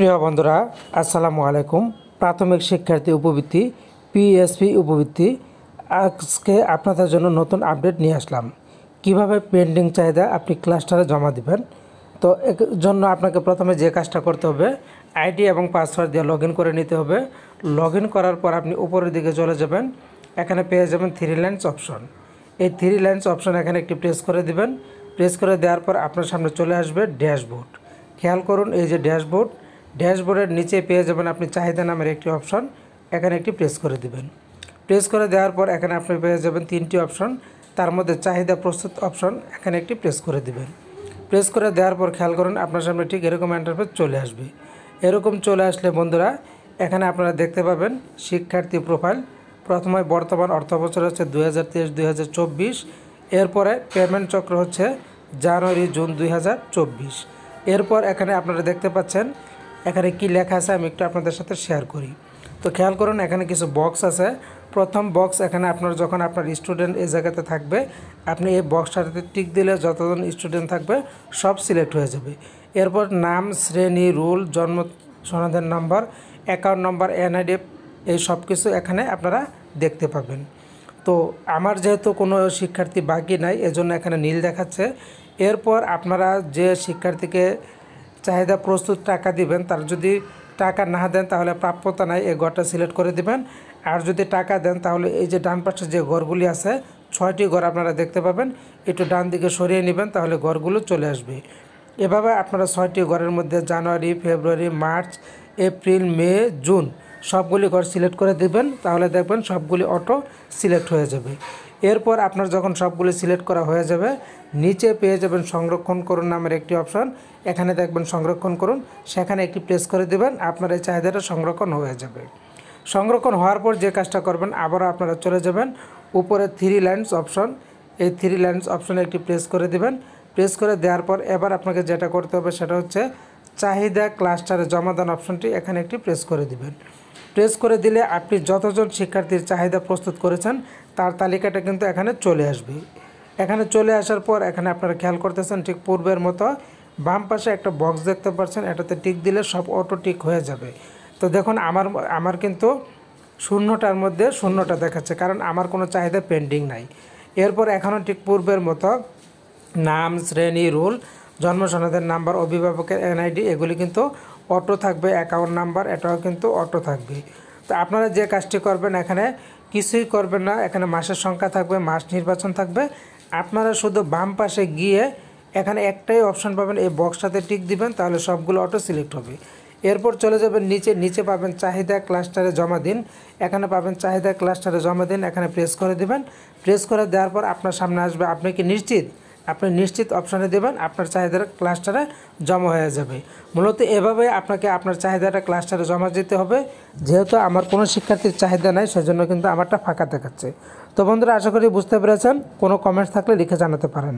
প্রিয় বন্ধুরা, আসসালামু আলাইকুম। প্রাথমিক শিক্ষার্থী উপবৃত্তি পিএসপি উপবৃত্তি আজকে আপনাদের জন্য নতুন আপডেট নিয়ে আসলাম। কিভাবে পেন্ডিং চাহিদা আপনি ক্লাস্টারে জমা দিবেন। তো এর জন্য আপনাকে প্রথমে যে কাজটা করতে হবে, আইডি এবং পাসওয়ার্ড দিয়ে লগ ইন করে নিতে হবে। লগ ইন করার পর আপনি উপরের দিকে চলে যাবেন, এখানে পেয়ে যাবেন 3 লাইনস অপশন। এই 3 লাইনস অপশন এখানে একটি প্রেস করে দিবেন। প্রেস করে দেওয়ার পর আপনার সামনে চলে আসবে ড্যাশবোর্ড। খেয়াল করুন, এই যে ড্যাশবোর্ড, ড্যাশবোর্ডের নিচে পেয়ে যাবেন আপনি চাহিদা নামের একটি অপশন, এখানে একটি প্রেস করে দিবেন। প্রেস করে দেওয়ার পর এখানে আপনি পেয়ে যাবেন 3টি অপশন, তার মধ্যে চাহিদা প্রস্তুত অপশন, এখানে একটি প্রেস করে দিবেন। প্রেস করে দেওয়ার পর খেয়াল করুন আপনার সামনে ঠিক এরকম ইন্টারফেস চলে আসবে। এরকম চলে আসলে বন্ধুরা, এখানে আপনারা দেখতে পাবেন শিক্ষার্থী প্রোফাইল। প্রথমে বর্তমান অর্থবছর হচ্ছে 2023-2024, এরপরে পেমেন্ট চক্র হচ্ছে জানুয়ারি-জুন 2024। এরপর এখানে আপনারা দেখতে পাচ্ছেন এখানে কি লেখা আছে, আমি একটু আপনাদের সাথে শেয়ার করি। তো খেয়াল করুন এখানে কিছু বক্স আছে। প্রথম বক্স, এখানে আপনার যখন আপনার স্টুডেন্ট এই জায়গাতে থাকবে, আপনি এই বক্সটাতে টিক দিলে যতজন স্টুডেন্ট থাকবে সব সিলেক্ট হয়ে যাবে। এরপর নাম, শ্রেণী, রোল, জন্ম সনদের নম্বর, অ্যাকাউন্ট নম্বর, এনআইডি, এই সব কিছু এখানে আপনারা দেখতে পাবেন। তো আমার যেহেতু কোনো শিক্ষার্থী বাকি নাই, এজন্য এখানে নীল দেখাচ্ছে। এরপর আপনারা যে শিক্ষার্থীকে চাহিদা প্রস্তুত টাকা দিবেন, তার যদি টাকা না দেন তাহলে প্রাপ্যতা নাই, এই ঘরটা সিলেক্ট করে দিবেন। আর যদি টাকা দেন তাহলে এই যে ডান পাশে যে ঘরগুলি আছে, 6টি ঘর আপনারা দেখতে পাবেন, একটু ডান দিকে সরিয়ে নেবেন, তাহলে ঘরগুলো চলে আসবে। এভাবে আপনারা 6টি ঘরের মধ্যে জানুয়ারি, ফেব্রুয়ারি, মার্চ, এপ্রিল, মে, জুন সবগুলি ঘর সিলেক্ট করে দেবেন, তাহলে দেখবেন সবগুলি অটো সিলেক্ট হয়ে যাবে। এরপর আপনার যখন সবগুলি সিলেক্ট করা হয়ে যাবে, নিচে পেয়ে যাবেন সংরক্ষণ করুন নামের একটি অপশন, এখানে দেখবেন সংরক্ষণ করুন, সেখানে একটি প্রেস করে দেবেন, আপনার এই চাহিদাটা সংরক্ষণ হয়ে যাবে। সংরক্ষণ হওয়ার পর যে কাজটা করবেন, আবারও আপনারা চলে যাবেন উপরে 3 লাইনস অপশন, এই 3 লাইনস অপশনে একটি প্রেস করে দেবেন। প্রেস করে দেওয়ার পর এবার আপনাকে যেটা করতে হবে সেটা হচ্ছে চাহিদা ক্লাস্টারে জমাদান অপশনটি, এখানে একটি প্রেস করে দিবেন। প্রেস করে দিলে আপনি যতজন শিক্ষার্থীর চাহিদা প্রস্তুত করেছেন তার তালিকাটা কিন্তু এখানে চলে আসবে। এখানে চলে আসার পর এখানে আপনারা খেয়াল করতেছেন ঠিক পূর্বের মতো বাম পাশে একটা বক্স দেখতে পাচ্ছেন, এটাতে টিক দিলে সব অটো টিক হয়ে যাবে। তো দেখুন আমার কিন্তু শূন্যটার মধ্যে শূন্যটা দেখাচ্ছে, কারণ আমার কোনো চাহিদা পেন্ডিং নাই। এরপর এখনও ঠিক পূর্বের মতো নাম, শ্রেণী, রোল, জন্ম সনদের নাম্বার, অভিভাবকের এনআইডি এগুলি কিন্তু অটো থাকবে। অ্যাকাউন্ট নাম্বার এটাও কিন্তু অটো থাকবে। তো আপনারা যে কাজটি করবেন, এখানে কিছুই করবেন না, এখানে মাসের সংখ্যা থাকবে, মাস নির্বাচন থাকবে। আপনারা শুধু বাম পাশে গিয়ে এখানে একটাই অপশন পাবেন, এই বক্সটাতে টিক দিবেন, তাহলে সবগুলো অটো সিলেক্ট হবে। এরপর চলে যাবেন নিচে পাবেন চাহিদা ক্লাস্টারে জমা দিন, এখানে পাবেন চাহিদা ক্লাস্টারে জমা দিন, এখানে প্রেস করে দেবেন। প্রেস করে দেওয়ার পর আপনার সামনে আসবে আপনি কি নিশ্চিত, আপনি নিশ্চিত অপশানে দেবেন, আপনার চাহিদার ক্লাস্টারে জমা হয়ে যাবে। মূলত এভাবে আপনাকে আপনার চাহিদাটা ক্লাস্টারে জমা দিতে হবে। যেহেতু আমার কোনো শিক্ষার্থীর চাহিদা নাই, সেজন্য কিন্তু আমারটা ফাঁকা দেখাচ্ছে। তো বন্ধুরা, আশা করি বুঝতে পেরেছেন। কোনো কমেন্টস থাকলে লিখে জানাতে পারেন।